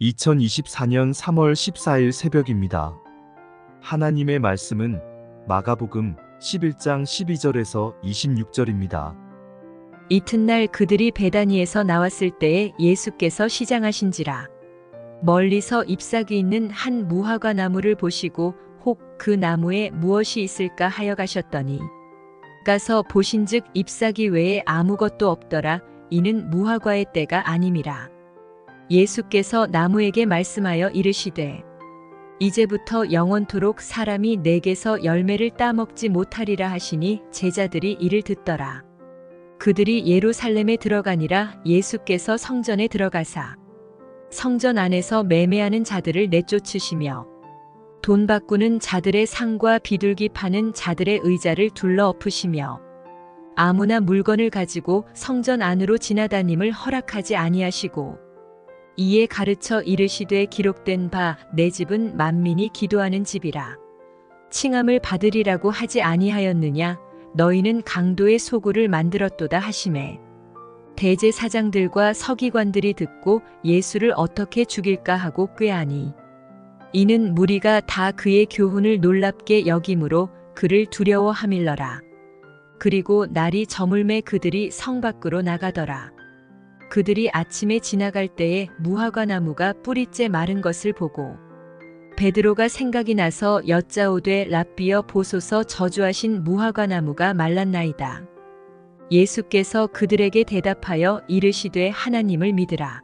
2024년 3월 14일 새벽입니다. 하나님의 말씀은 마가복음 11장 12절에서 26절입니다. 이튿날 그들이 베다니에서 나왔을 때에 예수께서 시장하신지라. 멀리서 잎사귀 있는 한 무화과 나무를 보시고 혹 그 나무에 무엇이 있을까 하여 가셨더니 가서 보신즉 잎사귀 외에 아무것도 없더라. 이는 무화과의 때가 아님이라. 예수께서 나무에게 말씀하여 이르시되 이제부터 영원토록 사람이 내게서 열매를 따먹지 못하리라 하시니 제자들이 이를 듣더라. 그들이 예루살렘에 들어가니라. 예수께서 성전에 들어가사 성전 안에서 매매하는 자들을 내쫓으시며 돈 바꾸는 자들의 상과 비둘기 파는 자들의 의자를 둘러 엎으시며 아무나 물건을 가지고 성전 안으로 지나다님을 허락하지 아니하시고 이에 가르쳐 이르시되 기록된 바 내 집은 만민이 기도하는 집이라. 칭함을 받으리라고 하지 아니하였느냐. 너희는 강도의 소굴을 만들었도다 하시매 대제사장들과 서기관들이 듣고 예수를 어떻게 죽일까 하고 꾀하니 이는 무리가 다 그의 교훈을 놀랍게 여김으로 그를 두려워함일러라. 그리고 날이 저물매 그들이 성 밖으로 나가더라. 그들이 아침에 지나갈 때에 무화과 나무가 뿌리째 마른 것을 보고 베드로가 생각이 나서 여짜오되 랍비여 보소서 저주하신 무화과 나무가 말랐나이다. 예수께서 그들에게 대답하여 이르시되 하나님을 믿으라.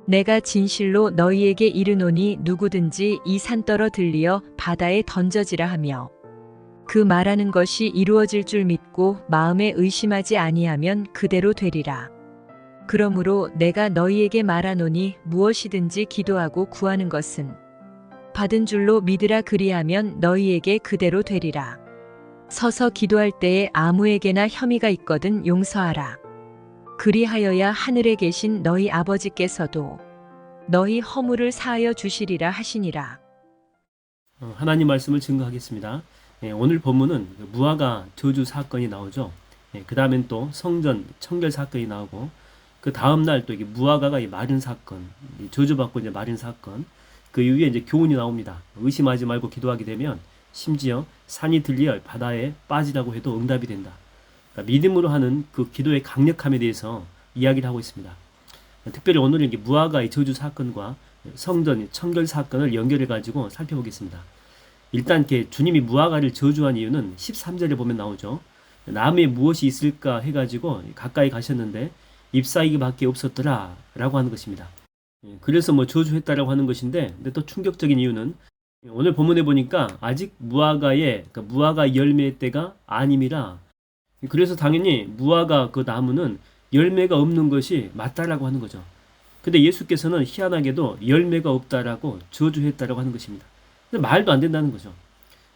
내가 진실로 너희에게 이르노니 누구든지 이 산더러 들리어 바다에 던져지라 하며 그 말하는 것이 이루어질 줄 믿고 마음에 의심하지 아니하면 그대로 되리라. 그러므로 내가 너희에게 말하노니 무엇이든지 기도하고 구하는 것은 받은 줄로 믿으라. 그리하면 너희에게 그대로 되리라. 서서 기도할 때에 아무에게나 혐의가 있거든 용서하라. 그리하여야 하늘에 계신 너희 아버지께서도 너희 허물을 사하여 주시리라 하시니라. 하나님 말씀을 증거하겠습니다. 오늘 본문은 무화과 저주 사건이 나오죠. 그 다음엔 또 성전 청결 사건이 나오고 그 다음 날 또 무화과가 마른 사건, 저주받고 이제 마른 사건, 그 이후에 이제 교훈이 나옵니다. 의심하지 말고 기도하게 되면 심지어 산이 들리어 바다에 빠지라고 해도 응답이 된다. 그러니까 믿음으로 하는 그 기도의 강력함에 대해서 이야기를 하고 있습니다. 특별히 오늘은 무화과의 저주 사건과 성전 청결 사건을 연결해 가지고 살펴보겠습니다. 일단 이렇게 주님이 무화과를 저주한 이유는 13절에 보면 나오죠. 나무에 무엇이 있을까 해가지고 가까이 가셨는데 잎사귀밖에 없었더라 라고 하는 것입니다. 그래서 저주했다라고 하는 것인데, 근데 또 충격적인 이유는 오늘 본문에 보니까 아직 그러니까 무화과 열매의 때가 아님이라. 그래서 당연히 무화과 그 나무는 열매가 없는 것이 맞다라고 하는 거죠. 근데 예수께서는 희한하게도 열매가 없다라고 저주했다라고 하는 것입니다. 근데 말도 안 된다는 거죠.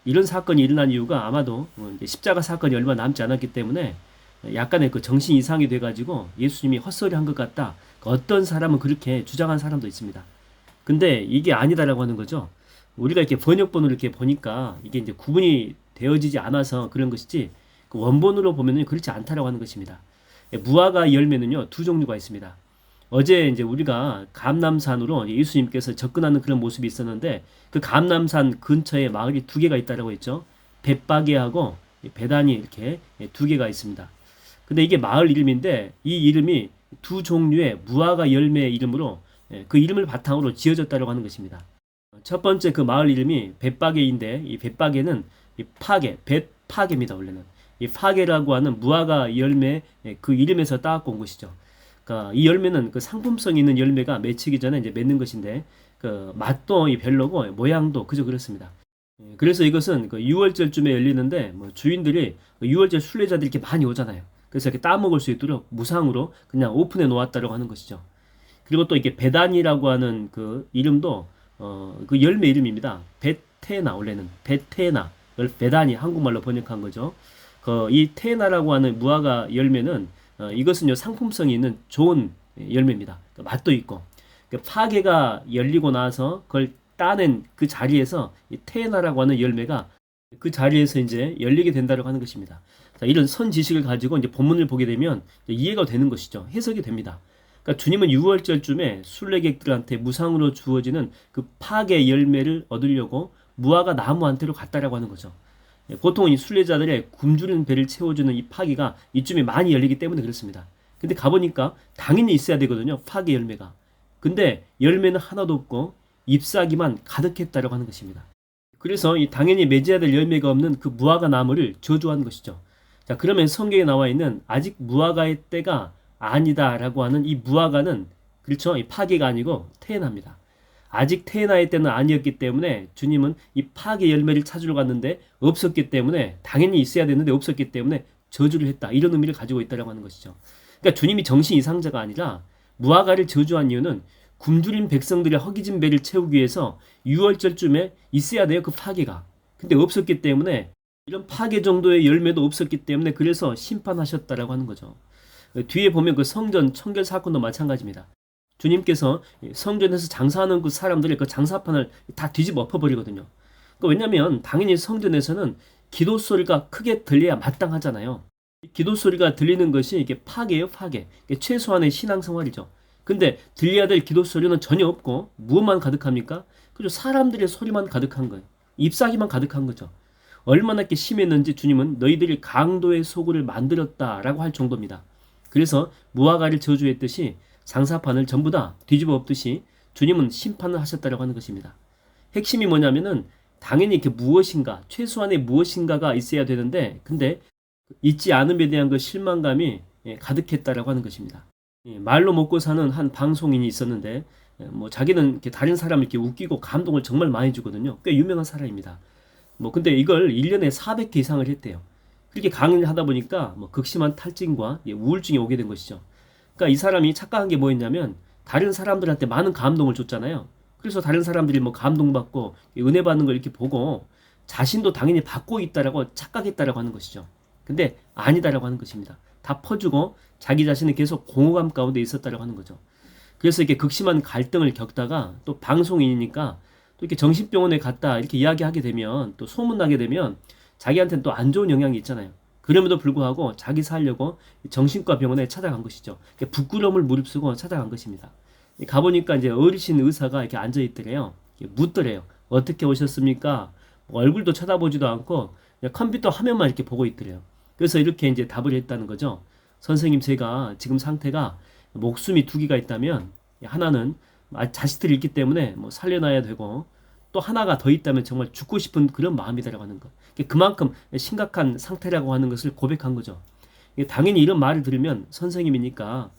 이런 사건이 일어난 이유가 아마도 십자가 사건이 얼마 남지 않았기 때문에 약간의 그 정신 이상이 돼가지고 예수님이 헛소리 한 것 같다. 어떤 사람은 그렇게 주장한 사람도 있습니다. 근데 이게 아니다라고 하는 거죠. 우리가 이렇게 번역본을 이렇게 보니까 이게 이제 구분이 되어지지 않아서 그런 것이지, 그 원본으로 보면은 그렇지 않다라고 하는 것입니다. 무화과 열매는요, 두 종류가 있습니다. 어제 이제 우리가 감람산으로 예수님께서 접근하는 그런 모습이 있었는데, 그 감람산 근처에 마을이 두 개가 있다라고 했죠. 벳바게하고 베다니 이렇게 두 개가 있습니다. 근데 이게 마을 이름인데 이 이름이 두 종류의 무화과 열매의 이름으로 그 이름을 바탕으로 지어졌다고 하는 것입니다. 첫 번째 그 마을 이름이 벳바게인데, 이 벳바게는 이 파게, 벳파게입니다. 원래는 이 파게라고 하는 무화과 열매 그 이름에서 따갖고 온 것이죠. 그러니까 이 열매는 그 상품성 있는 열매가 맺히기 전에 이제 맺는 것인데, 그 맛도 별로고 모양도 그저 그렇습니다. 그래서 이것은 그 6월절쯤에 열리는데 주인들이 그 6월절 순례자들이 이렇게 많이 오잖아요. 그래서 이렇게 따먹을 수 있도록 무상으로 그냥 오픈해 놓았다고 하는 것이죠. 그리고 또 이게 베단이라고 하는 그 이름도 그 열매 이름입니다. 베테나, 원래는 베테나, 이걸 베단이 한국말로 번역한 거죠. 이 테나라고 하는 무화과 열매는 이것은요 상품성이 있는 좋은 열매입니다. 맛도 있고, 파게가 열리고 나서 그걸 따낸 그 자리에서 이 테나라고 하는 열매가 그 자리에서 이제 열리게 된다고 하는 것입니다. 자, 이런 선 지식을 가지고 이제 본문을 보게 되면 이해가 되는 것이죠. 해석이 됩니다. 그러니까 주님은 유월절쯤에 순례객들한테 무상으로 주어지는 그 파괴 열매를 얻으려고 무화과 나무한테로 갔다라고 하는 거죠. 보통은 이 순례자들의 굶주린 배를 채워주는 이 파기가 이쯤에 많이 열리기 때문에 그렇습니다. 근데 가보니까 당연히 있어야 되거든요. 파괴 열매가. 근데 열매는 하나도 없고 잎사귀만 가득했다라고 하는 것입니다. 그래서 이 당연히 맺어야 될 열매가 없는 그 무화과 나무를 저주한 것이죠. 자, 그러면 성경에 나와 있는 아직 무화과의 때가 아니다라고 하는 이 무화과는 그렇죠. 이 파괴가 아니고 태어납니다. 아직 태어날 때는 아니었기 때문에 주님은 이 파괴 열매를 찾으러 갔는데 없었기 때문에 당연히 있어야 되는데 없었기 때문에 저주를 했다. 이런 의미를 가지고 있다라고 하는 것이죠. 그러니까 주님이 정신 이상자가 아니라 무화과를 저주한 이유는 굶주린 백성들의 허기진 배를 채우기 위해서 유월절쯤에 있어야 돼요. 그 파괴가. 근데 없었기 때문에 이런 파괴 정도의 열매도 없었기 때문에 그래서 심판하셨다라고 하는 거죠. 뒤에 보면 그 성전 청결 사건도 마찬가지입니다. 주님께서 성전에서 장사하는 그 사람들의 그 장사판을 다 뒤집어 엎어버리거든요. 그러니까 왜냐하면 당연히 성전에서는 기도 소리가 크게 들려야 마땅하잖아요. 기도 소리가 들리는 것이 이게 파괴예요, 파괴. 이게 최소한의 신앙생활이죠. 근데 들려야 될 기도 소리는 전혀 없고 무엇만 가득합니까? 그죠? 사람들의 소리만 가득한 거예요. 잎사귀만 가득한 거죠. 얼마나 이렇게 심했는지 주님은 너희들이 강도의 소굴을 만들었다라고 할 정도입니다. 그래서 무화과를 저주했듯이 장사판을 전부 다 뒤집어 엎듯이 주님은 심판을 하셨다라고 하는 것입니다. 핵심이 뭐냐면은 당연히 이렇게 무엇인가, 최소한의 무엇인가가 있어야 되는데 근데 있지 않음에 대한 그 실망감이 가득했다라고 하는 것입니다. 말로 먹고 사는 한 방송인이 있었는데 뭐 자기는 이렇게 다른 사람을 이렇게 웃기고 감동을 정말 많이 주거든요. 꽤 유명한 사람입니다. 뭐 근데 이걸 1년에 400회 이상을 했대요. 그렇게 강의를 하다 보니까 뭐 극심한 탈진과 우울증이 오게 된 것이죠. 그러니까 이 사람이 착각한 게 뭐였냐면 다른 사람들한테 많은 감동을 줬잖아요. 그래서 다른 사람들이 뭐 감동받고 은혜 받는 걸 이렇게 보고 자신도 당연히 받고 있다라고 착각했다라고 하는 것이죠. 근데 아니다라고 하는 것입니다. 다 퍼주고 자기 자신은 계속 공허감 가운데 있었다라고 하는 거죠. 그래서 이렇게 극심한 갈등을 겪다가 또 방송인이니까 또 이렇게 정신병원에 갔다 이렇게 이야기하게 되면 또 소문나게 되면 자기한테는 또 안 좋은 영향이 있잖아요. 그럼에도 불구하고 자기 살려고 정신과 병원에 찾아간 것이죠. 부끄러움을 무릅쓰고 찾아간 것입니다. 가보니까 이제 어르신 의사가 이렇게 앉아있더래요. 묻더래요. 어떻게 오셨습니까? 뭐 얼굴도 쳐다보지도 않고 그냥 컴퓨터 화면만 이렇게 보고 있더래요. 그래서 이렇게 이제 답을 했다는 거죠. 선생님, 제가 지금 상태가 목숨이 두 개가 있다면 하나는 자식들이 있기 때문에 뭐 살려놔야 되고 또 하나가 더 있다면 정말 죽고 싶은 그런 마음이다라고 하는 것. 그만큼 심각한 상태라고 하는 것을 고백한 거죠. 당연히 이런 말을 들으면 선생님이니까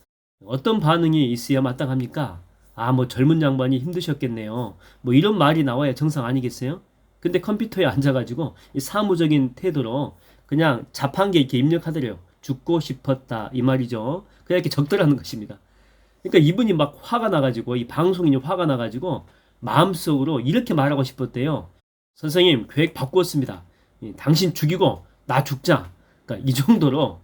어떤 반응이 있어야 마땅합니까? 아, 뭐 젊은 양반이 힘드셨겠네요. 뭐 이런 말이 나와야 정상 아니겠어요? 근데 컴퓨터에 앉아가지고 이 사무적인 태도로 그냥 자판기에 이렇게 입력하더래요. 죽고 싶었다 이 말이죠. 그냥 이렇게 적더라는 것입니다. 그러니까 이분이 막 화가 나가지고 이 방송인이 화가 나가지고 마음속으로 이렇게 말하고 싶었대요. 선생님, 계획 바꾸었습니다. 당신 죽이고 나 죽자. 그러니까 이 정도로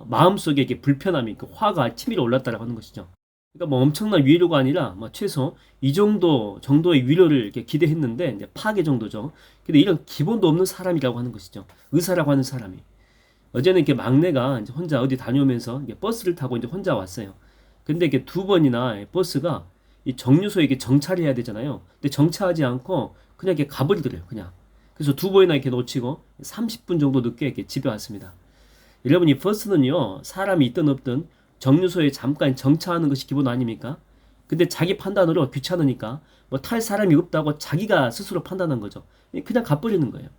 마음속에 이렇게 불편함이 그 화가 치밀어 올랐다라고 하는 것이죠. 그러니까 뭐 엄청난 위로가 아니라 뭐 최소 이 정도의 위로를 이렇게 기대했는데 이제 파괴 정도죠. 근데 이런 기본도 없는 사람이라고 하는 것이죠. 의사라고 하는 사람이. 어제는 이렇게 막내가 이제 혼자 어디 다녀오면서 이제 버스를 타고 이제 혼자 왔어요. 근데 이렇게 두 번이나 버스가 이 정류소에 이렇게 정차를 해야 되잖아요. 근데 정차하지 않고 그냥 이렇게 가버리더래요. 그냥. 그래서 두 번이나 이렇게 놓치고 30분 정도 늦게 이렇게 집에 왔습니다. 여러분, 이 버스는요, 사람이 있든 없든 정류소에 잠깐 정차하는 것이 기본 아닙니까? 근데 자기 판단으로 귀찮으니까 뭐 탈 사람이 없다고 자기가 스스로 판단한 거죠. 그냥 가버리는 거예요.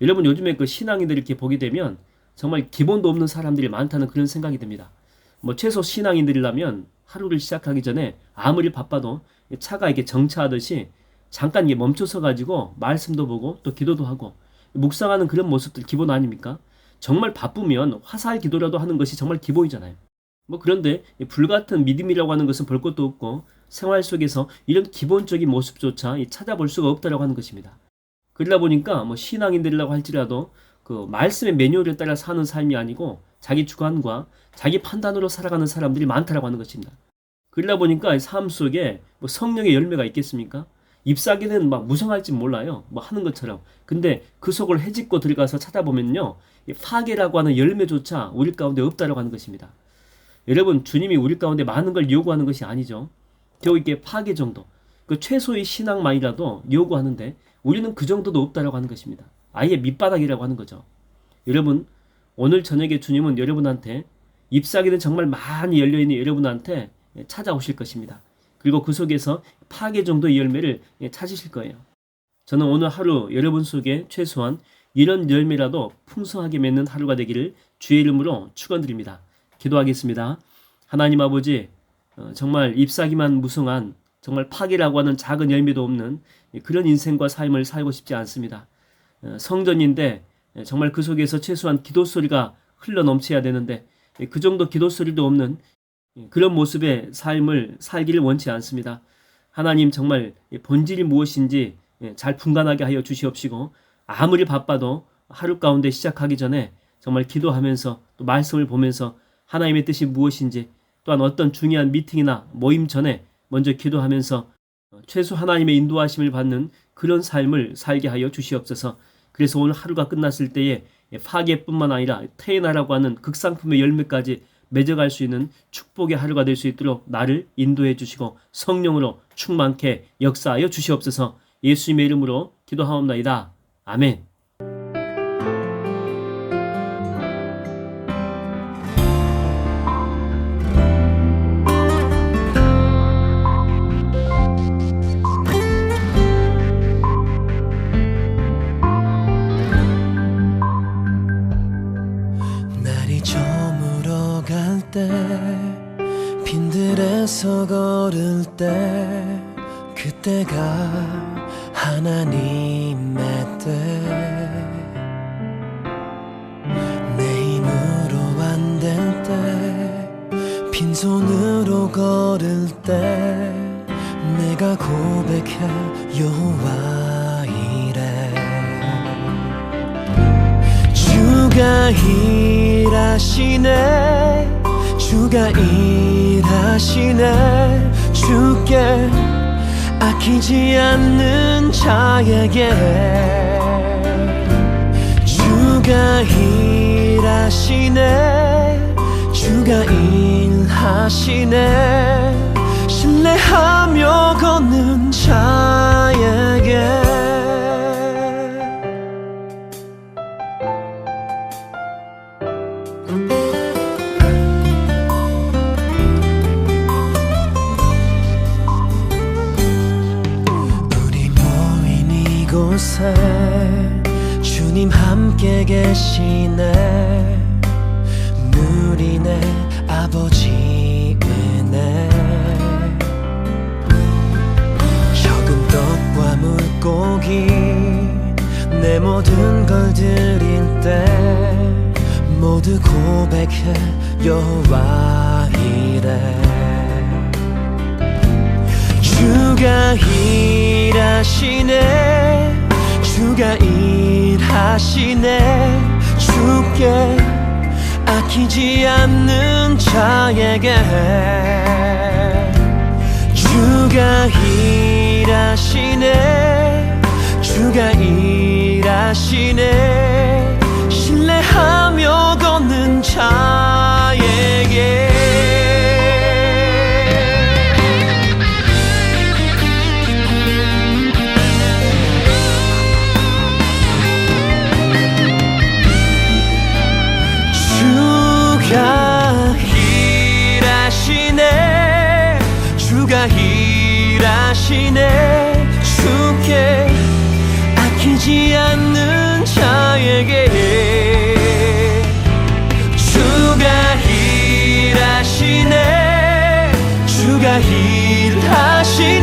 여러분, 요즘에 그 신앙인들 이렇게 보게 되면 정말 기본도 없는 사람들이 많다는 그런 생각이 듭니다. 뭐 최소 신앙인들이라면 하루를 시작하기 전에 아무리 바빠도 차가 이렇게 정차하듯이 잠깐 이게 멈춰서 가지고 말씀도 보고 또 기도도 하고 묵상하는 그런 모습들 기본 아닙니까? 정말 바쁘면 화살 기도라도 하는 것이 정말 기본이잖아요. 뭐 그런데 불같은 믿음이라고 하는 것은 볼 것도 없고 생활 속에서 이런 기본적인 모습조차 찾아볼 수가 없다라고 하는 것입니다. 그러다 보니까 뭐 신앙인들이라고 할지라도 그 말씀의 매뉴얼에 따라 사는 삶이 아니고 자기 주관과 자기 판단으로 살아가는 사람들이 많다라고 하는 것입니다. 그러다 보니까 삶 속에 뭐 성령의 열매가 있겠습니까? 잎사귀는 막 무성할지 몰라요. 뭐 하는 것처럼. 근데 그 속을 헤집고 들어가서 찾아보면요, 파괴라고 하는 열매조차 우리 가운데 없다라고 하는 것입니다. 여러분, 주님이 우리 가운데 많은 걸 요구하는 것이 아니죠. 겨우 이게 파괴 정도, 그 최소의 신앙만이라도 요구하는데 우리는 그 정도도 없다라고 하는 것입니다. 아예 밑바닥이라고 하는 거죠. 여러분, 오늘 저녁에 주님은 여러분한테, 잎사귀는 정말 많이 열려있는 여러분한테 찾아오실 것입니다. 그리고 그 속에서 파괴 정도의 열매를 찾으실 거예요. 저는 오늘 하루 여러분 속에 최소한 이런 열매라도 풍성하게 맺는 하루가 되기를 주의 이름으로 축원드립니다. 기도하겠습니다. 하나님 아버지, 정말 잎사귀만 무성한, 정말 파괴라고 하는 작은 열매도 없는 그런 인생과 삶을 살고 싶지 않습니다. 성전인데 정말 그 속에서 최소한 기도 소리가 흘러 넘쳐야 되는데 그 정도 기도 소리도 없는 그런 모습의 삶을 살기를 원치 않습니다. 하나님, 정말 본질이 무엇인지 잘 분간하게 하여 주시옵시고, 아무리 바빠도 하루 가운데 시작하기 전에 정말 기도하면서 또 말씀을 보면서 하나님의 뜻이 무엇인지, 또한 어떤 중요한 미팅이나 모임 전에 먼저 기도하면서 최소 하나님의 인도하심을 받는 그런 삶을 살게 하여 주시옵소서. 그래서 오늘 하루가 끝났을 때에 파괴뿐만 아니라 태어나라고 하는 극상품의 열매까지 맺어갈 수 있는 축복의 하루가 될 수 있도록 나를 인도해 주시고 성령으로 충만케 역사하여 주시옵소서. 예수님의 이름으로 기도하옵나이다. 아멘. 날이 저물어 갈 때, 빈들에서 걸을 때, 그때가 하나님의 때, 내 힘으로 안 될 때, 빈손으로 걸을 때, 내가 고백해 여호와 이래. 주가 일하시네, 주가 일하시네, 주께 아끼지 않는 자에게. 주가 일하시네, 주가 일하시네, 신뢰하며 걷는 자에게. 이곳에 주님 함께 계시네, 누리네 아버지 은혜. 적은 떡과 물고기 내 모든 걸 드릴 때, 모두 고백해 여호와 이래. 주가 일하시네, 주가 일하시네, 주께 아끼지 않는 자에게. 주가 일하시네, 주가 일하시네, 신뢰하며 걷는 자에게. 주가 일하시네, 주께 아끼지 않는 자에게. 주가 일하시네, 주가 일하시네,